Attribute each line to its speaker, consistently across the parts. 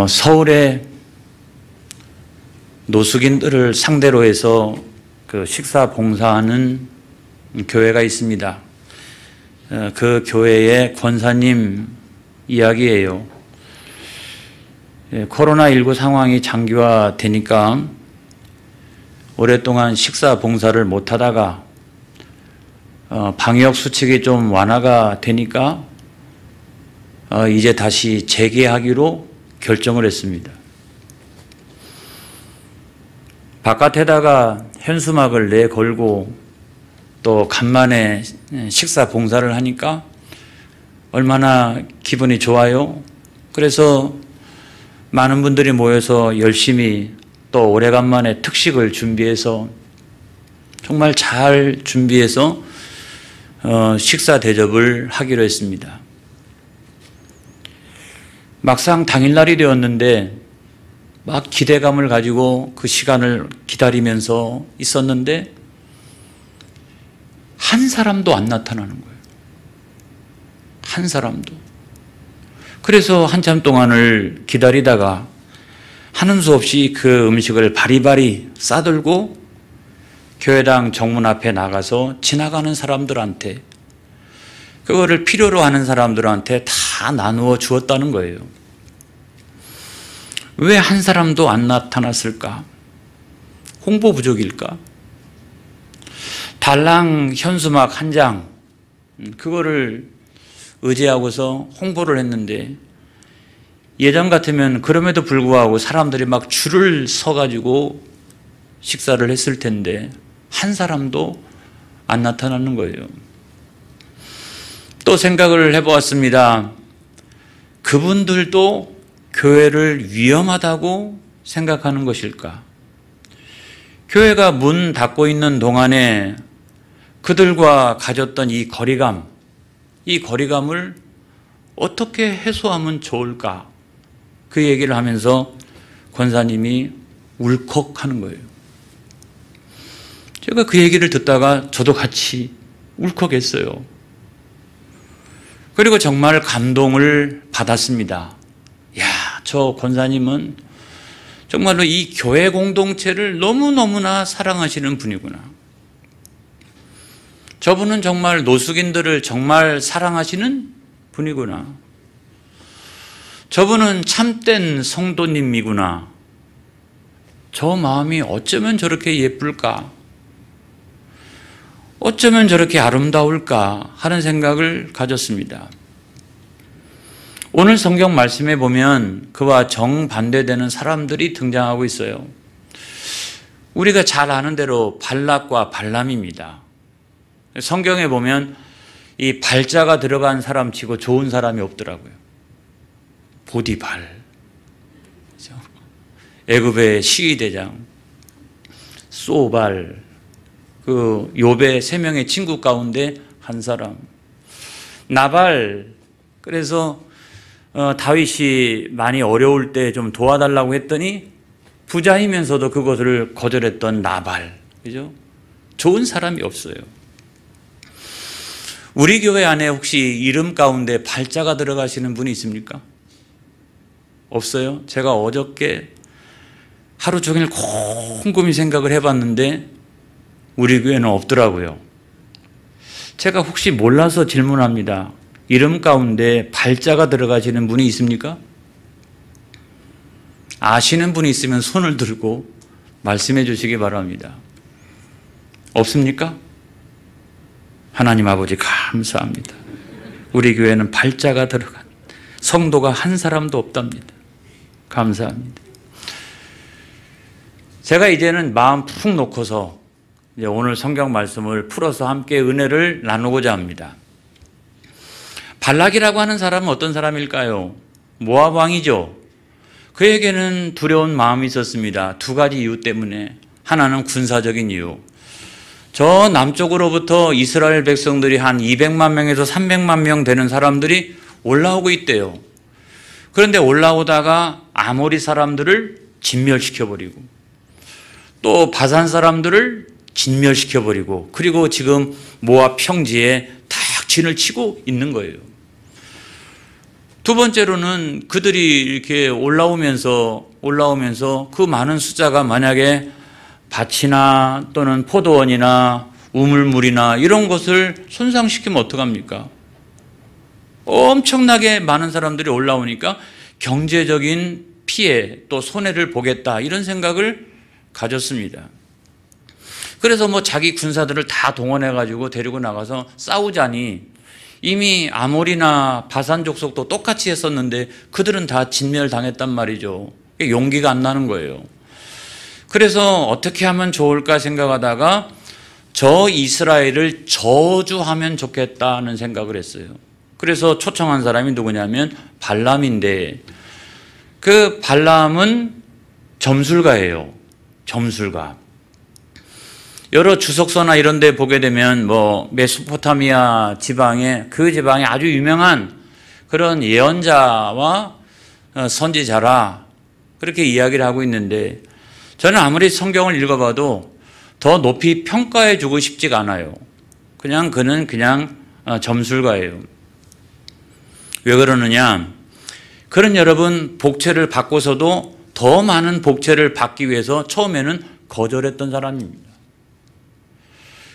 Speaker 1: 서울에 노숙인들을 상대로 해서 그 식사 봉사하는 교회가 있습니다. 그 교회의 권사님 이야기예요. 코로나19 상황이 장기화되니까 오랫동안 식사 봉사를 못하다가 방역 수칙이 좀 완화가 되니까 이제 다시 재개하기로 결정을 했습니다. 바깥에다가 현수막을 내걸고 또 간만에 식사 봉사를 하니까 얼마나 기분이 좋아요. 그래서 많은 분들이 모여서 열심히 또 오래간만에 특식을 준비해서 정말 잘 준비해서 식사 대접을 하기로 했습니다. 막상 당일날이 되었는데 막 기대감을 가지고 그 시간을 기다리면서 있었는데 한 사람도 안 나타나는 거예요. 한 사람도. 그래서 한참 동안을 기다리다가 하는 수 없이 그 음식을 바리바리 싸들고 교회당 정문 앞에 나가서 지나가는 사람들한테 그거를 필요로 하는 사람들한테 다 나누어 주었다는 거예요. 왜 한 사람도 안 나타났을까? 홍보 부족일까? 달랑 현수막 한 장, 그거를 의지하고서 홍보를 했는데 예전 같으면 그럼에도 불구하고 사람들이 막 줄을 서가지고 식사를 했을 텐데 한 사람도 안 나타나는 거예요. 또 생각을 해보았습니다. 그분들도 교회를 위험하다고 생각하는 것일까? 교회가 문 닫고 있는 동안에 그들과 가졌던 이 거리감을 어떻게 해소하면 좋을까? 그 얘기를 하면서 권사님이 울컥하는 거예요. 제가 그 얘기를 듣다가 저도 같이 울컥했어요. 그리고 정말 감동을 받았습니다. 야, 저 권사님은 정말로 이 교회 공동체를 너무너무나 사랑하시는 분이구나. 저분은 정말 노숙인들을 정말 사랑하시는 분이구나. 저분은 참된 성도님이구나. 저 마음이 어쩌면 저렇게 예쁠까? 어쩌면 저렇게 아름다울까? 하는 생각을 가졌습니다. 오늘 성경 말씀에 보면 그와 정반대되는 사람들이 등장하고 있어요. 우리가 잘 아는 대로 발락과 발람입니다. 성경에 보면 이 발자가 들어간 사람 치고 좋은 사람이 없더라고요. 보디발, 애굽의 시위대장, 소발, 그 욥의 3명의 친구 가운데 한 사람, 나발. 그래서 다윗이 많이 어려울 때 좀 도와달라고 했더니 부자이면서도 그것을 거절했던 나발. 그죠? 좋은 사람이 없어요. 우리 교회 안에 혹시 이름 가운데 발자가 들어가시는 분이 있습니까? 없어요? 제가 어저께 하루 종일 곰곰이 생각을 해봤는데 우리 교회는 없더라고요. 제가 혹시 몰라서 질문합니다. 이름 가운데 발자가 들어가시는 분이 있습니까? 아시는 분이 있으면 손을 들고 말씀해 주시기 바랍니다. 없습니까? 하나님 아버지 감사합니다. 우리 교회는 발자가 들어간 성도가 한 사람도 없답니다. 감사합니다. 제가 이제는 마음 푹 놓고서 이제 오늘 성경 말씀을 풀어서 함께 은혜를 나누고자 합니다. 발락이라고 하는 사람은 어떤 사람일까요? 모압 왕이죠. 그에게는 두려운 마음이 있었습니다. 2가지 이유 때문에. 하나는 군사적인 이유. 저 남쪽으로부터 이스라엘 백성들이 한 200만 명에서 300만 명 되는 사람들이 올라오고 있대요. 그런데 올라오다가 아모리 사람들을 진멸시켜버리고 또 바산 사람들을 진멸시켜버리고 그리고 지금 모압 평지에 탁 진을 치고 있는 거예요. 두 번째로는 그들이 이렇게 올라오면서 그 많은 숫자가 만약에 밭이나 또는 포도원이나 우물물이나 이런 것을 손상시키면 어떡합니까? 엄청나게 많은 사람들이 올라오니까 경제적인 피해 또 손해를 보겠다 이런 생각을 가졌습니다. 그래서 뭐 자기 군사들을 다 동원해가지고 데리고 나가서 싸우자니 이미 아모리나 바산 족속도 똑같이 했었는데 그들은 다 진멸당했단 말이죠. 용기가 안 나는 거예요. 그래서 어떻게 하면 좋을까 생각하다가 저 이스라엘을 저주하면 좋겠다는 생각을 했어요. 그래서 초청한 사람이 누구냐면 발람인데 그 발람은 점술가예요. 점술가. 여러 주석서나 이런 데 보게 되면 뭐 메소포타미아 지방에 그 지방에 아주 유명한 그런 예언자와 선지자라 그렇게 이야기를 하고 있는데 저는 아무리 성경을 읽어봐도 더 높이 평가해 주고 싶지가 않아요. 그는 그냥 점술가예요. 왜 그러느냐? 그런 여러분 복채를 받고서도 더 많은 복채를 받기 위해서 처음에는 거절했던 사람입니다.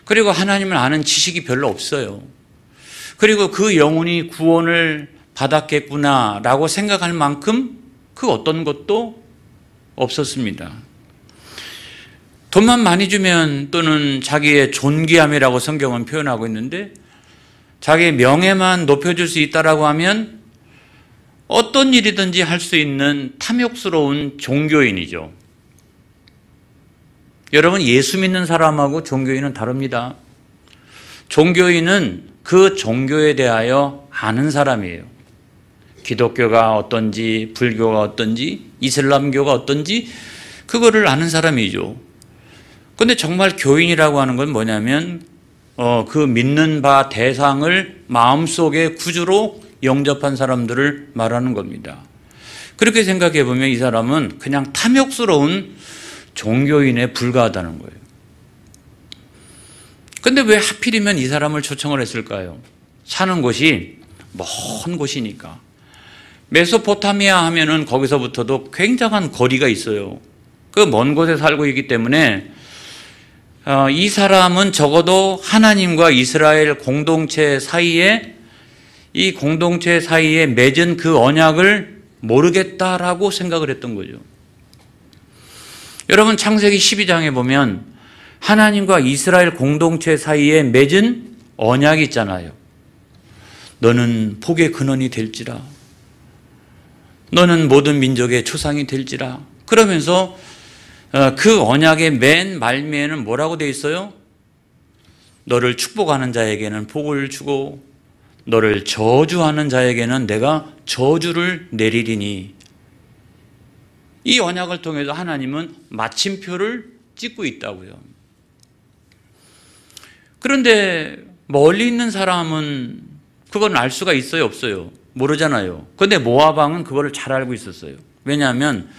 Speaker 1: 그리고 하나님을 아는 지식이 별로 없어요. 그리고 그 영혼이 구원을 받았겠구나라고 생각할 만큼 그 어떤 것도 없었습니다. 돈만 많이 주면 또는 자기의 존귀함이라고 성경은 표현하고 있는데 자기의 명예만 높여줄 수 있다라고 하면 어떤 일이든지 할 수 있는 탐욕스러운 종교인이죠. 여러분 예수 믿는 사람하고 종교인은 다릅니다. 종교인은 그 종교에 대하여 아는 사람이에요. 기독교가 어떤지, 불교가 어떤지, 이슬람교가 어떤지 그거를 아는 사람이죠. 그런데 정말 교인이라고 하는 건 뭐냐면 그 믿는 바 대상을 마음속에 구주로 영접한 사람들을 말하는 겁니다. 그렇게 생각해 보면 이 사람은 그냥 탐욕스러운 종교인에 불과하다는 거예요. 그런데 왜 하필이면 이 사람을 초청을 했을까요? 사는 곳이 먼 곳이니까. 메소포타미아 하면은 거기서부터도 굉장한 거리가 있어요. 그 먼 곳에 살고 있기 때문에 이 사람은 적어도 하나님과 이스라엘 공동체 사이에 이 공동체 사이에 맺은 그 언약을 모르겠다라고 생각을 했던 거죠. 여러분 창세기 12장에 보면 하나님과 이스라엘 공동체 사이에 맺은 언약이 있잖아요. 너는 복의 근원이 될지라. 너는 모든 민족의 초상이 될지라. 그러면서 그 언약의 맨 말미에는 뭐라고 돼 있어요? 너를 축복하는 자에게는 복을 주고 너를 저주하는 자에게는 내가 저주를 내리리니. 이 언약을 통해서 하나님은 마침표를 찍고 있다고요. 그런데 멀리 있는 사람은 그건 알 수가 있어요, 없어요? 모르잖아요. 그런데 모압 왕은 그거를 잘 알고 있었어요. 왜냐하면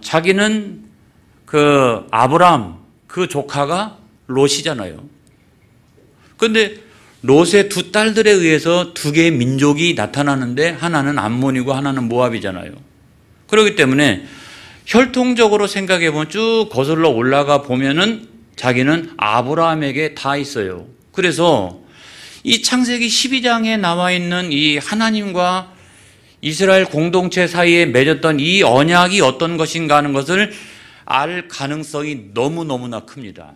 Speaker 1: 자기는 그 아브람 그 조카가 롯이잖아요. 그런데 롯의 두 딸들에 의해서 두 개의 민족이 나타나는데 하나는 암몬이고 하나는 모압이잖아요. 그렇기 때문에 혈통적으로 생각해 보면 쭉 거슬러 올라가 보면은 자기는 아브라함에게 다 있어요. 그래서 이 창세기 12장에 나와 있는 이 하나님과 이스라엘 공동체 사이에 맺었던 이 언약이 어떤 것인가 하는 것을 알 가능성이 너무너무나 큽니다.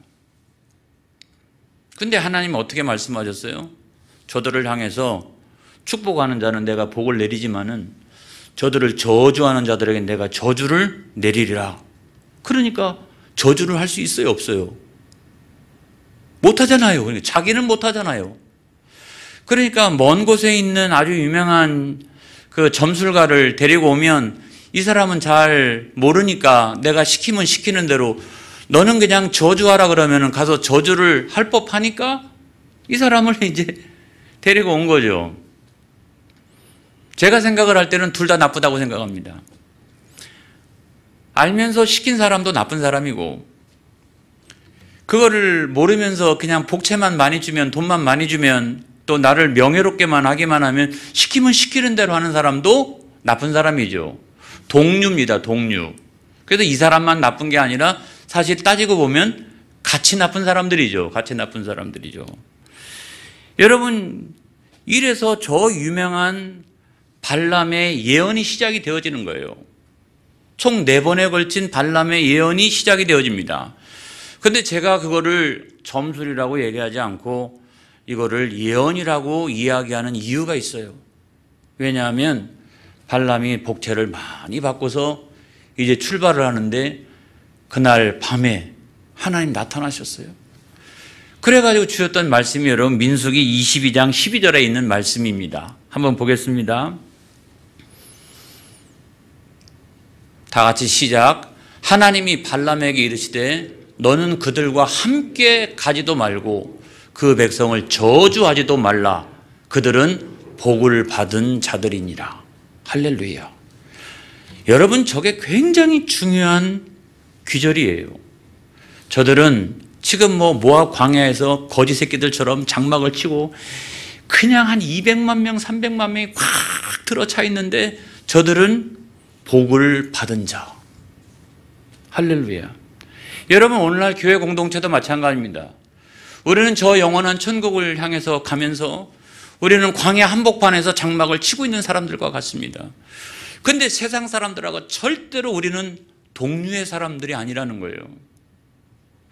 Speaker 1: 근데 하나님은 어떻게 말씀하셨어요? 저들을 향해서 축복하는 자는 내가 복을 내리지만은 저들을 저주하는 자들에게 내가 저주를 내리리라. 그러니까 저주를 할 수 있어요, 없어요? 못하잖아요. 그러니까 자기는 못하잖아요. 그러니까 먼 곳에 있는 아주 유명한 그 점술가를 데리고 오면 이 사람은 잘 모르니까 내가 시키면 시키는 대로 너는 그냥 저주하라 그러면 가서 저주를 할 법하니까 이 사람을 이제 데리고 온 거죠. 제가 생각을 할 때는 둘 다 나쁘다고 생각합니다. 알면서 시킨 사람도 나쁜 사람이고 그거를 모르면서 그냥 복채만 많이 주면 돈만 많이 주면 또 나를 명예롭게만 하기만 하면 시키면 시키는 대로 하는 사람도 나쁜 사람이죠. 동류입니다. 동류. 그래서 이 사람만 나쁜 게 아니라 사실 따지고 보면 같이 나쁜 사람들이죠. 같이 나쁜 사람들이죠. 여러분, 이래서 저 유명한 발람의 예언이 시작이 되어지는 거예요. 총 4번에 걸친 발람의 예언이 시작이 되어집니다. 근데 제가 그거를 점술이라고 얘기하지 않고 이거를 예언이라고 이야기하는 이유가 있어요. 왜냐하면 발람이 복채를 많이 받고서 이제 출발을 하는데 그날 밤에 하나님 나타나셨어요. 그래가지고 주셨던 말씀이 여러분 민수기 22장 12절에 있는 말씀입니다. 한번 보겠습니다. 다 같이 시작. 하나님이 발람에게 이르시되 너는 그들과 함께 가지도 말고 그 백성을 저주하지도 말라. 그들은 복을 받은 자들이니라. 할렐루야. 여러분, 저게 굉장히 중요한 귀절이에요. 저들은 지금 모압 광야에서 거지 새끼들처럼 장막을 치고 그냥 한 200만 명, 300만 명이 꽉 들어차 있는데 저들은 복을 받은 자. 할렐루야. 여러분, 오늘날 교회 공동체도 마찬가지입니다. 우리는 저 영원한 천국을 향해서 가면서 우리는 광야 한복판에서 장막을 치고 있는 사람들과 같습니다. 근데 세상 사람들하고 절대로 우리는 동류의 사람들이 아니라는 거예요.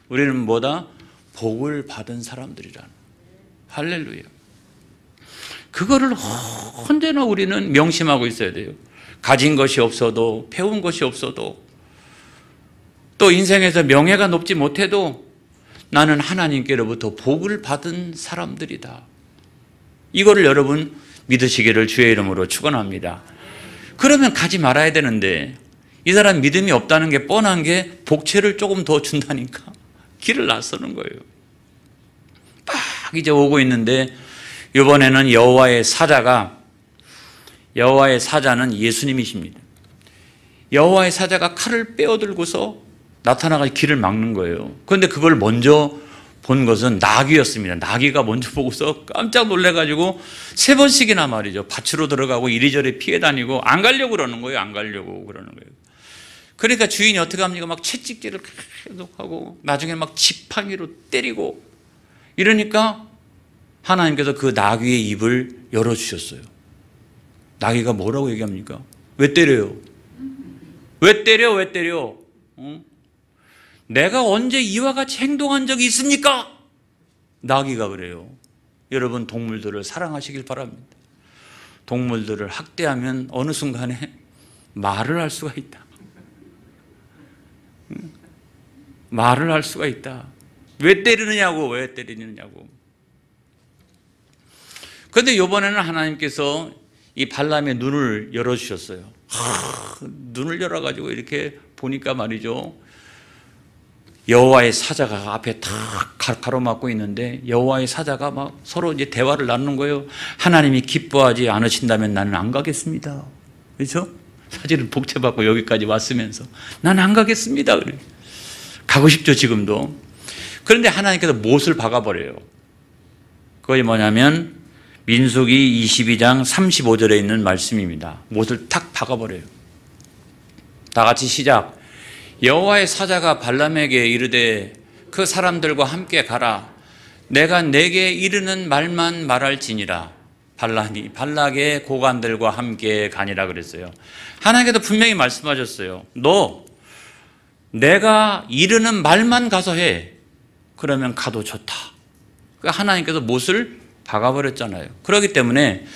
Speaker 1: 우리는 뭐다? 복을 받은 사람들이라는. 할렐루야. 그거를 언제나 우리는 명심하고 있어야 돼요. 가진 것이 없어도, 배운 것이 없어도, 또 인생에서 명예가 높지 못해도 나는 하나님께로부터 복을 받은 사람들이다. 이거를 여러분 믿으시기를 주의 이름으로 축원합니다. 그러면 가지 말아야 되는데 이 사람 믿음이 없다는 게 뻔한 게 복채를 조금 더 준다니까 길을 나서는 거예요. 막 이제 오고 있는데 이번에는 여호와의 사자는 예수님이십니다. 여호와의 사자가 칼을 빼어들고서 나타나가 길을 막는 거예요. 그런데 그걸 먼저 본 것은 나귀였습니다. 나귀가 먼저 보고서 깜짝 놀래가지고 3번씩이나 말이죠. 밭으로 들어가고 이리저리 피해 다니고 안 가려고 그러는 거예요. 안 가려고 그러는 거예요. 그러니까 주인이 어떻게 합니까? 막 채찍질을 계속하고 나중에 막 지팡이로 때리고 이러니까 하나님께서 그 나귀의 입을 열어주셨어요. 나귀가 뭐라고 얘기합니까? 왜 때려요? 왜 때려? 왜 때려? 내가 언제 이와 같이 행동한 적이 있습니까? 나귀가 그래요. 여러분, 동물들을 사랑하시길 바랍니다. 동물들을 학대하면 어느 순간에 말을 할 수가 있다. 말을 할 수가 있다. 왜 때리느냐고, 왜 때리느냐고. 그런데 이번에는 하나님께서 이 발람의 눈을 열어주셨어요. 눈을 열어가지고 이렇게 보니까 말이죠. 여호와의 사자가 앞에 탁 가로막고 있는데 여호와의 사자가 막 서로 이제 대화를 나누는 거예요. 하나님이 기뻐하지 않으신다면 나는 안 가겠습니다. 그렇죠? 사실은 복채받고 여기까지 왔으면서 나는 안 가겠습니다. 그래. 가고 싶죠, 지금도. 그런데 하나님께서 못을 박아버려요. 그게 뭐냐면 민수기 22장 35절에 있는 말씀입니다. 못을 탁 박아버려요. 다 같이 시작. 여호와의 사자가 발람에게 이르되 그 사람들과 함께 가라. 내가 내게 이르는 말만 말할지니라. 발락의 고관들과 함께 가니라 그랬어요. 하나님께서 분명히 말씀하셨어요. 너 내가 이르는 말만 가서 해. 그러면 가도 좋다. 그러니까 하나님께서 못을 박아버렸잖아요. 그렇기 때문에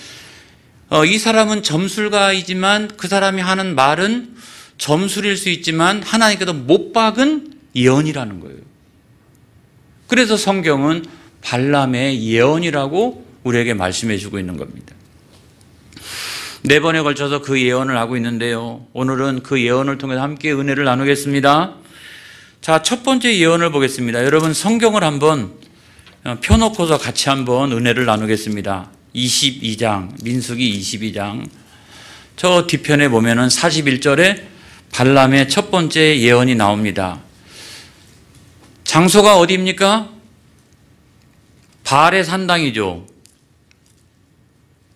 Speaker 1: 이 사람은 점술가이지만 그 사람이 하는 말은 점술일 수 있지만 하나님께서 못 박은 예언이라는 거예요. 그래서 성경은 발람의 예언이라고 우리에게 말씀해 주고 있는 겁니다. 4번에 걸쳐서 그 예언을 하고 있는데요. 오늘은 그 예언을 통해서 함께 은혜를 나누겠습니다. 자, 첫 번째 예언을 보겠습니다. 여러분 성경을 한번 펴놓고서 같이 한번 은혜를 나누겠습니다. 22장, 민수기 22장. 저 뒤편에 보면은 41절에 발람의 첫 번째 예언이 나옵니다. 장소가 어디입니까? 바알의 산당이죠.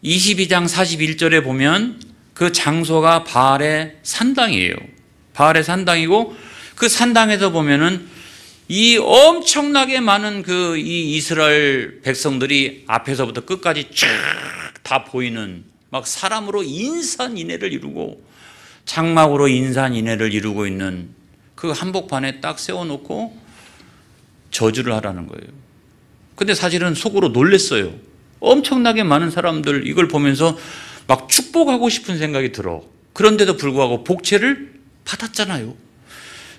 Speaker 1: 22장 41절에 보면 그 장소가 바알의 산당이에요. 바알의 산당이고 그 산당에서 보면은 이 엄청나게 많은 이 이스라엘 백성들이 앞에서부터 끝까지 쫙 다 보이는 막 사람으로 인산인해를 이루고 장막으로 인산인해를 이루고 있는 그 한복판에 딱 세워놓고 저주를 하라는 거예요. 근데 사실은 속으로 놀랬어요. 엄청나게 많은 사람들 이걸 보면서 막 축복하고 싶은 생각이 들어. 그런데도 불구하고 복채를 받았잖아요.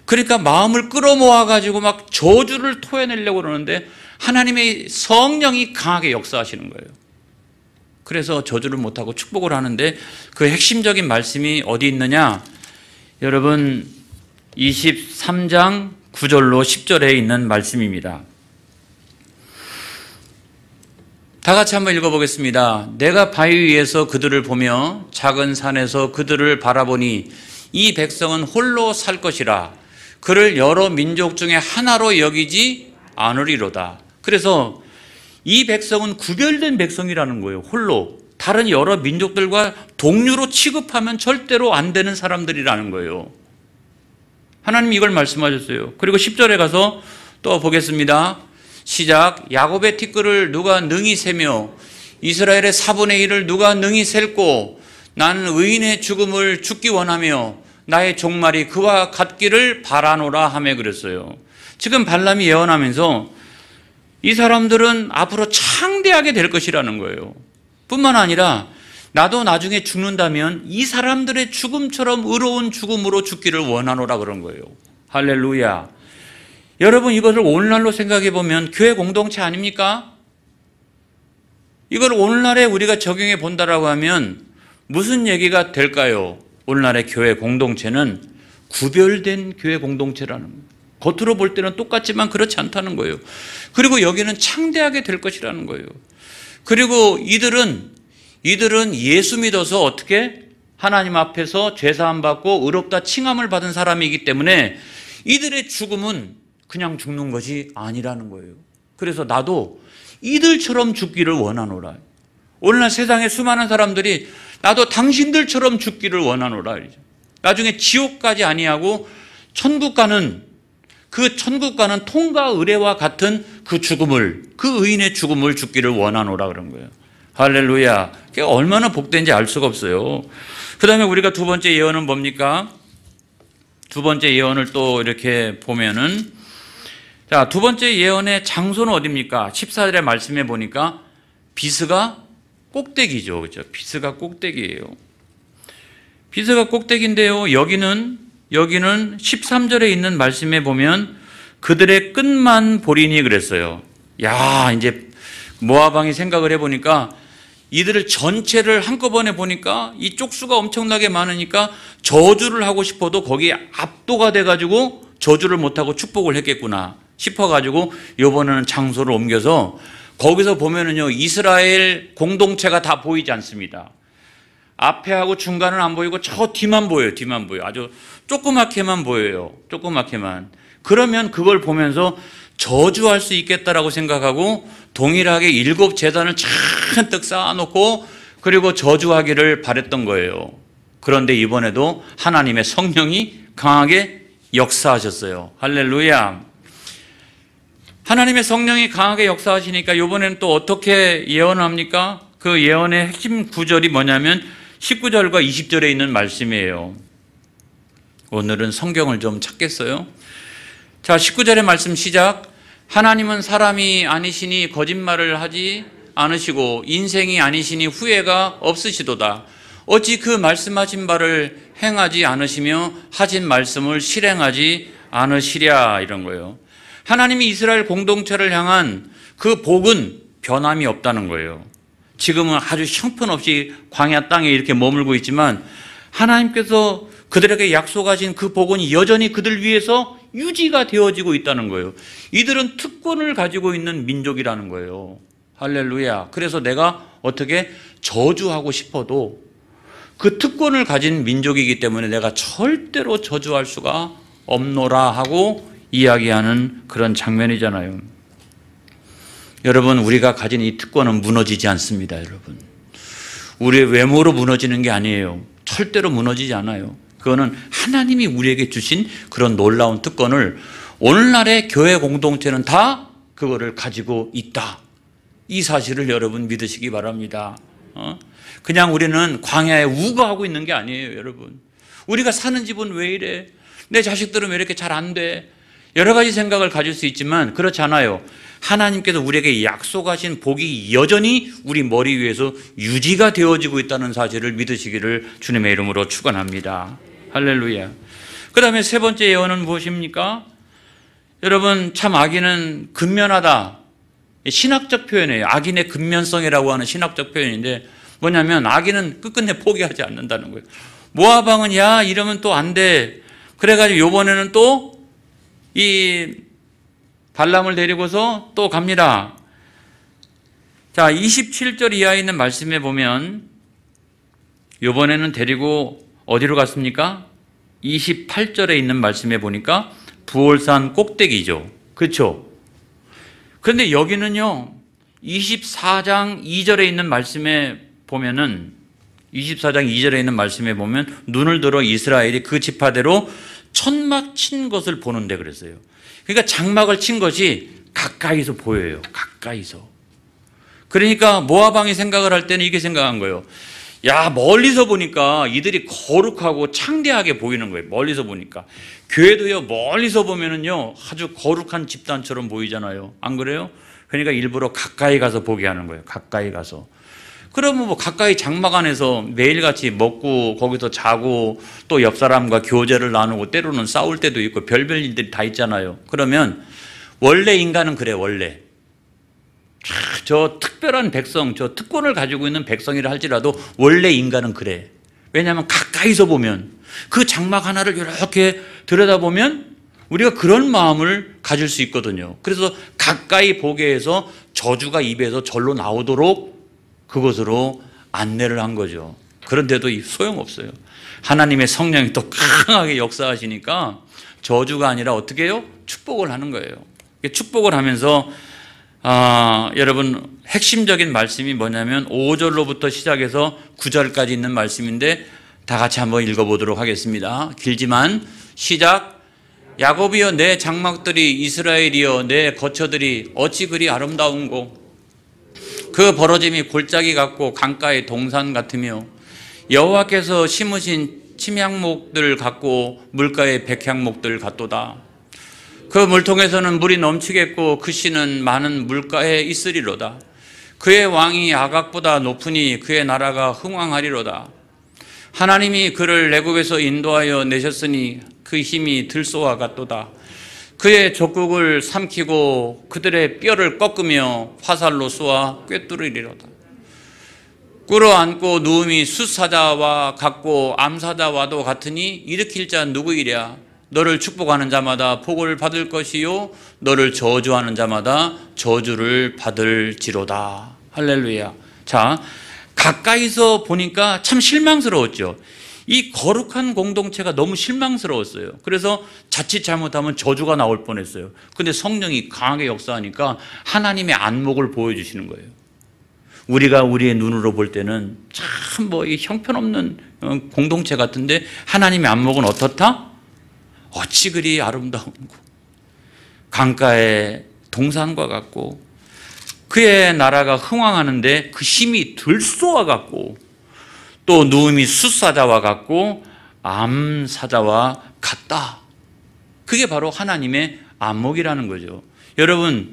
Speaker 1: 그러니까 마음을 끌어모아 가지고 막 저주를 토해내려고 그러는데 하나님의 성령이 강하게 역사하시는 거예요. 그래서 저주를 못하고 축복을 하는데 그 핵심적인 말씀이 어디 있느냐? 여러분 23장 9절로 10절에 있는 말씀입니다. 다 같이 한번 읽어보겠습니다. 내가 바위 위에서 그들을 보며 작은 산에서 그들을 바라보니 이 백성은 홀로 살 것이라. 그를 여러 민족 중에 하나로 여기지 않으리로다. 그래서 이 백성은 구별된 백성이라는 거예요. 홀로. 다른 여러 민족들과 동료로 취급하면 절대로 안 되는 사람들이라는 거예요. 하나님이 이걸 말씀하셨어요. 그리고 10절에 가서 또 보겠습니다. 시작. 야곱의 티끌을 누가 능히 세며 이스라엘의 4분의 1을 누가 능히 셀고 나는 의인의 죽음을 죽기 원하며 나의 종말이 그와 같기를 바라노라 하며 그랬어요. 지금 발람이 예언하면서 이 사람들은 앞으로 창대하게 될 것이라는 거예요. 뿐만 아니라 나도 나중에 죽는다면 이 사람들의 죽음처럼 의로운 죽음으로 죽기를 원하노라 그런 거예요. 할렐루야. 여러분 이것을 오늘날로 생각해 보면 교회 공동체 아닙니까? 이걸 오늘날에 우리가 적용해 본다라고 하면 무슨 얘기가 될까요? 오늘날의 교회 공동체는 구별된 교회 공동체라는 거예요. 겉으로 볼 때는 똑같지만 그렇지 않다는 거예요. 그리고 여기는 창대하게 될 것이라는 거예요. 그리고 이들은 예수 믿어서 어떻게 하나님 앞에서 죄사함 받고 의롭다 칭함을 받은 사람이기 때문에 이들의 죽음은 그냥 죽는 것이 아니라는 거예요. 그래서 나도 이들처럼 죽기를 원하노라. 오늘날 세상에 수많은 사람들이 나도 당신들처럼 죽기를 원하노라. 나중에 지옥까지 아니하고 천국 가는 통과 의례와 같은 그 죽음을, 그 의인의 죽음을 죽기를 원하노라 그런 거예요. 할렐루야. 그게 얼마나 복된지 알 수가 없어요. 그 다음에 우리가 두 번째 예언은 뭡니까? 두 번째 예언을 또 이렇게 보면은, 자, 두 번째 예언의 장소는 어디입니까? 14절의 말씀에 보니까 비스가 꼭대기죠. 그죠? 비스가 꼭대기예요. 비스가 꼭대기인데요. 여기는 13절에 있는 말씀에 보면 그들의 끝만 보리니 그랬어요. 야, 이제 모압 왕이 생각을 해보니까 이들을 전체를 한꺼번에 보니까 이 쪽수가 엄청나게 많으니까 저주를 하고 싶어도 거기에 압도가 돼가지고 저주를 못하고 축복을 했겠구나 싶어가지고 이번에는 장소를 옮겨서 거기서 보면은요 이스라엘 공동체가 다 보이지 않습니다. 앞에하고 중간은 안 보이고 저 뒤만 보여요. 뒤만 보여요. 아주 조그맣게만 보여요. 조그맣게만. 그러면 그걸 보면서 저주할 수 있겠다라고 생각하고 동일하게 7 제단을 잔뜩 쌓아놓고 그리고 저주하기를 바랬던 거예요. 그런데 이번에도 하나님의 성령이 강하게 역사하셨어요. 할렐루야. 하나님의 성령이 강하게 역사하시니까 이번에는 또 어떻게 예언합니까? 그 예언의 핵심 구절이 뭐냐면 19절과 20절에 있는 말씀이에요. 오늘은 성경을 좀 찾겠어요? 자, 19절의 말씀 시작. 하나님은 사람이 아니시니 거짓말을 하지 않으시고 인생이 아니시니 후회가 없으시도다. 어찌 그 말씀하신 바를 행하지 않으시며 하신 말씀을 실행하지 않으시랴 이런 거예요. 하나님이 이스라엘 공동체를 향한 그 복은 변함이 없다는 거예요. 지금은 아주 형편없이 광야 땅에 이렇게 머물고 있지만 하나님께서 그들에게 약속하신 그 복은 여전히 그들 위해서 유지가 되어지고 있다는 거예요. 이들은 특권을 가지고 있는 민족이라는 거예요. 할렐루야. 그래서 내가 어떻게 저주하고 싶어도 그 특권을 가진 민족이기 때문에 내가 절대로 저주할 수가 없노라 하고 이야기하는 그런 장면이잖아요. 여러분, 우리가 가진 이 특권은 무너지지 않습니다. 여러분, 우리의 외모로 무너지는 게 아니에요. 절대로 무너지지 않아요. 그거는 하나님이 우리에게 주신 그런 놀라운 특권을 오늘날의 교회 공동체는 다 그거를 가지고 있다. 이 사실을 여러분 믿으시기 바랍니다. 그냥 우리는 광야에 우거하고 있는 게 아니에요, 여러분. 우리가 사는 집은 왜 이래? 내 자식들은 왜 이렇게 잘 안 돼? 여러 가지 생각을 가질 수 있지만 그렇지 않아요. 하나님께서 우리에게 약속하신 복이 여전히 우리 머리 위에서 유지가 되어지고 있다는 사실을 믿으시기를 주님의 이름으로 축원합니다. 할렐루야. 그 다음에 세 번째 예언은 무엇입니까? 여러분, 참 악인은 근면하다. 신학적 표현이에요. 악인의 근면성이라고 하는 신학적 표현인데 뭐냐면 악인은 끝끝내 포기하지 않는다는 거예요. 모압 왕은 야 이러면 또 안 돼. 그래가지고 이번에는 또 이 발람을 데리고서 또 갑니다. 자, 27절 이하에 있는 말씀에 보면 이번에는 데리고 어디로 갔습니까? 28절에 있는 말씀에 보니까 부올산 꼭대기죠. 그렇죠? 그런데 여기는요 24장 2절에 있는 말씀에 보면은 24장 2절에 있는 말씀에 보면 눈을 들어 이스라엘이 그 지파대로 천막 친 것을 보는데 그랬어요. 그러니까 장막을 친 것이 가까이서 보여요. 가까이서. 그러니까 모압 왕이 생각을 할 때는 이렇게 생각한 거예요. 야, 멀리서 보니까 이들이 거룩하고 창대하게 보이는 거예요. 멀리서 보니까. 교회도요, 멀리서 보면은요, 아주 거룩한 집단처럼 보이잖아요. 안 그래요? 그러니까 일부러 가까이 가서 보게 하는 거예요. 가까이 가서. 그러면 뭐 가까이 장막 안에서 매일같이 먹고 거기서 자고 또 옆 사람과 교제를 나누고 때로는 싸울 때도 있고 별별 일들이 다 있잖아요. 그러면 원래 인간은 그래, 원래. 저 특별한 백성, 저 특권을 가지고 있는 백성이라 할지라도 원래 인간은 그래. 왜냐하면 가까이서 보면 그 장막 하나를 이렇게 들여다보면 우리가 그런 마음을 가질 수 있거든요. 그래서 가까이 보게 해서 저주가 입에서 절로 나오도록 그것으로 안내를 한 거죠. 그런데도 소용없어요. 하나님의 성령이 또 강하게 역사하시니까 저주가 아니라 어떻게 해요? 축복을 하는 거예요. 축복을 하면서 여러분 핵심적인 말씀이 뭐냐면 5절로부터 시작해서 9절까지 있는 말씀인데 다 같이 한번 읽어보도록 하겠습니다. 길지만 시작. 야곱이여 내 장막들이 이스라엘이여 내 거처들이 어찌 그리 아름다운고 그 벌어짐이 골짜기 같고 강가의 동산 같으며 여호와께서 심으신 침향목들 같고 물가의 백향목들 같도다. 그 물통에서는 물이 넘치겠고 그 씨는 많은 물가에 있으리로다. 그의 왕이 아각보다 높으니 그의 나라가 흥왕하리로다. 하나님이 그를 애굽에서 인도하여 내셨으니 그 힘이 들소와 같도다. 그의 족국을 삼키고 그들의 뼈를 꺾으며 화살로 쏘아 꿰뚫으리로다. 꿇어앉고 누움이 숫사자와 같고 암사자와도 같으니 일으킬 자 누구이랴. 너를 축복하는 자마다 복을 받을 것이요 너를 저주하는 자마다 저주를 받을지로다. 할렐루야. 자, 가까이서 보니까 참 실망스러웠죠. 이 거룩한 공동체가 너무 실망스러웠어요. 그래서 자칫 잘못하면 저주가 나올 뻔했어요. 근데 성령이 강하게 역사하니까 하나님의 안목을 보여주시는 거예요. 우리가 우리의 눈으로 볼 때는 참 뭐 이 형편없는 공동체 같은데 하나님의 안목은 어떻다? 어찌 그리 아름다운고 강가의 동산과 같고 그의 나라가 흥왕하는데 그 힘이 들소와 같고 또 누움이 숫사자와 같고 암사자와 같다. 그게 바로 하나님의 안목이라는 거죠. 여러분,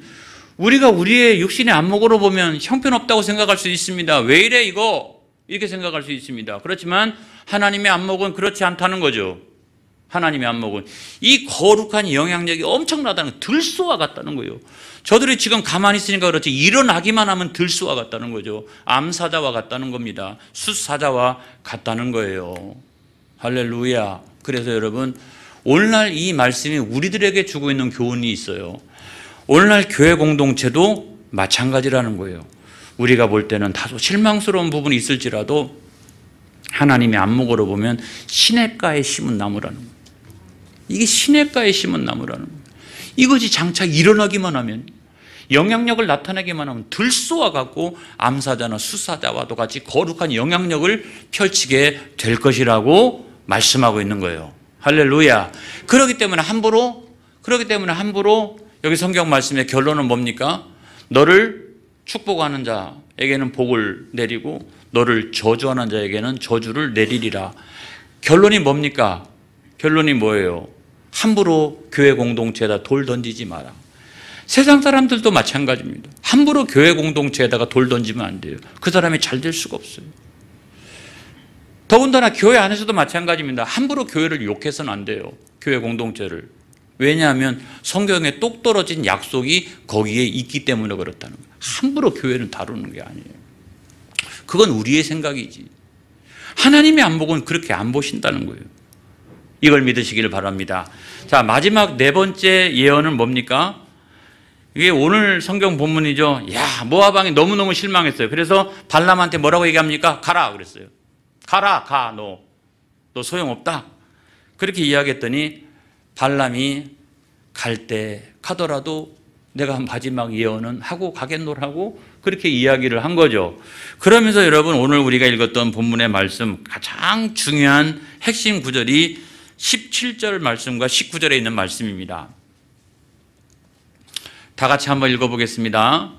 Speaker 1: 우리가 우리의 육신의 안목으로 보면 형편없다고 생각할 수 있습니다. 왜 이래 이거? 이렇게 생각할 수 있습니다. 그렇지만 하나님의 안목은 그렇지 않다는 거죠. 하나님의 안목은 이 거룩한 영향력이 엄청나다는 거예요. 들소와 같다는 거예요. 저들이 지금 가만히 있으니까 그렇지 일어나기만 하면 들소와 같다는 거죠. 암사자와 같다는 겁니다. 숫사자와 같다는 거예요. 할렐루야. 그래서 여러분 오늘날 이 말씀이 우리들에게 주고 있는 교훈이 있어요. 오늘날 교회 공동체도 마찬가지라는 거예요. 우리가 볼 때는 다소 실망스러운 부분이 있을지라도 하나님의 안목으로 보면 시냇가에 심은 나무라는 거예요. 이게 시냇가에 심은 나무라는 거예요. 이것이 장차 일어나기만 하면 영향력을 나타내기만 하면 들쏘아 갖고 암사자나 수사자와도 같이 거룩한 영향력을 펼치게 될 것이라고 말씀하고 있는 거예요. 할렐루야. 그렇기 때문에 함부로 여기 성경 말씀의 결론은 뭡니까? 너를 축복하는 자에게는 복을 내리고 너를 저주하는 자에게는 저주를 내리리라. 결론이 뭡니까? 결론이 뭐예요? 함부로 교회 공동체에다 돌 던지지 마라. 세상 사람들도 마찬가지입니다. 함부로 교회 공동체에다가 돌 던지면 안 돼요. 그 사람이 잘 될 수가 없어요. 더군다나 교회 안에서도 마찬가지입니다. 함부로 교회를 욕해서는 안 돼요. 교회 공동체를. 왜냐하면 성경에 똑 떨어진 약속이 거기에 있기 때문에 그렇다는 거예요. 함부로 교회는 다루는 게 아니에요. 그건 우리의 생각이지. 하나님의 안목은 그렇게 안 보신다는 거예요. 이걸 믿으시기를 바랍니다. 자, 마지막 네 번째 예언은 뭡니까? 이게 오늘 성경 본문이죠. 야, 모압 왕이 너무너무 실망했어요. 그래서 발람한테 뭐라고 얘기합니까? 가라 그랬어요. 가라, 가, 너 소용없다. 그렇게 이야기했더니 발람이 갈 때 가더라도 내가 마지막 예언은 하고 가겠노라고 그렇게 이야기를 한 거죠. 그러면서 여러분 오늘 우리가 읽었던 본문의 말씀 가장 중요한 핵심 구절이 17절 말씀과 19절에 있는 말씀입니다. 다 같이 한번 읽어보겠습니다.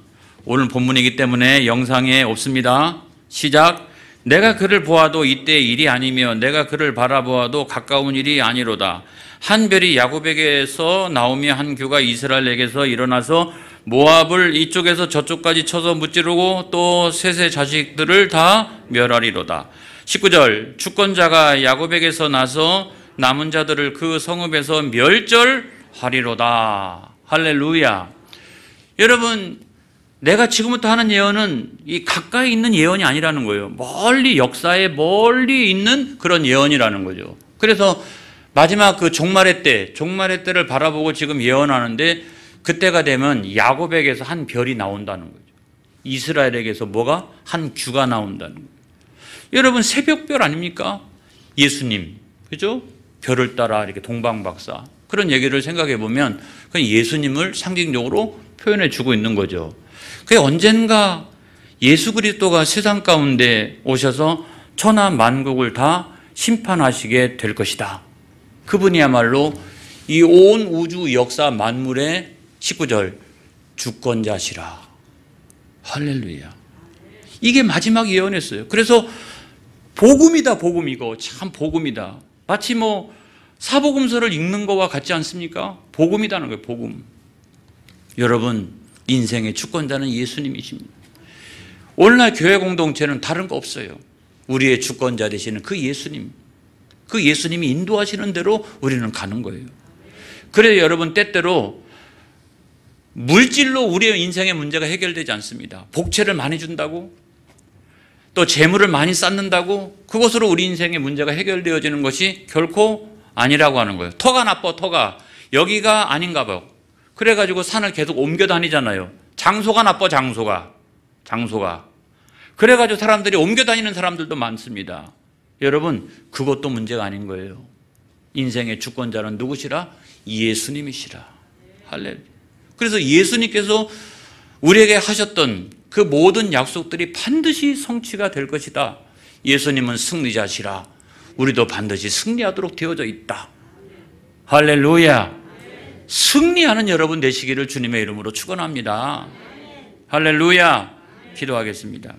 Speaker 1: 오늘 본문이기 때문에 영상에 없습니다. 시작. 내가 그를 보아도 이때 일이 아니며 내가 그를 바라보아도 가까운 일이 아니로다. 한 별이 야곱에게서 나오며 한 규가 이스라엘에게서 일어나서 모압을 이쪽에서 저쪽까지 쳐서 무찌르고 또 셋의 자식들을 다 멸하리로다. 19절. 주권자가 야곱에게서 나서 남은 자들을 그 성읍에서 멸절하리로다. 할렐루야. 여러분, 내가 지금부터 하는 예언은 이 가까이 있는 예언이 아니라는 거예요. 멀리 역사에 멀리 있는 그런 예언이라는 거죠. 그래서 마지막 그 종말의 때를 바라보고 지금 예언하는데 그때가 되면 야곱에게서 한 별이 나온다는 거죠. 이스라엘에게서 뭐가? 한 규가 나온다는 거예요. 여러분 새벽별 아닙니까? 예수님, 그죠? 별을 따라 이렇게 동방박사 그런 얘기를 생각해 보면 그 예수님을 상징적으로 표현해 주고 있는 거죠. 그게 언젠가 예수 그리스도가 세상 가운데 오셔서 천하 만국을 다 심판하시게 될 것이다. 그분이야말로 이 온 우주 역사 만물의 19절 주권자시라. 할렐루야. 이게 마지막 예언이었어요. 그래서 복음이다, 복음. 이거 참 복음이다. 마치 뭐 사복음서를 읽는 거와 같지 않습니까? 복음이라는 거예요, 복음. 여러분, 인생의 주권자는 예수님이십니다. 오늘날 교회 공동체는 다른 거 없어요. 우리의 주권자 되시는 그 예수님, 그 예수님이 인도하시는 대로 우리는 가는 거예요. 그래서 여러분 때때로 물질로 우리의 인생의 문제가 해결되지 않습니다. 복채를 많이 준다고 또 재물을 많이 쌓는다고 그것으로 우리 인생의 문제가 해결되어지는 것이 결코 아니라고 하는 거예요. 터가 나빠, 터가. 여기가 아닌가 봐. 그래가지고 산을 계속 옮겨 다니잖아요. 장소가 나빠, 장소가. 그래가지고 사람들이 옮겨 다니는 사람들도 많습니다. 여러분, 그것도 문제가 아닌 거예요. 인생의 주권자는 누구시라? 예수님이시라. 할렐루야. 그래서 예수님께서 우리에게 하셨던 그 모든 약속들이 반드시 성취가 될 것이다. 예수님은 승리자시라. 우리도 반드시 승리하도록 되어져 있다. 할렐루야. 승리하는 여러분 되시기를 주님의 이름으로 축원합니다. 할렐루야. 기도하겠습니다.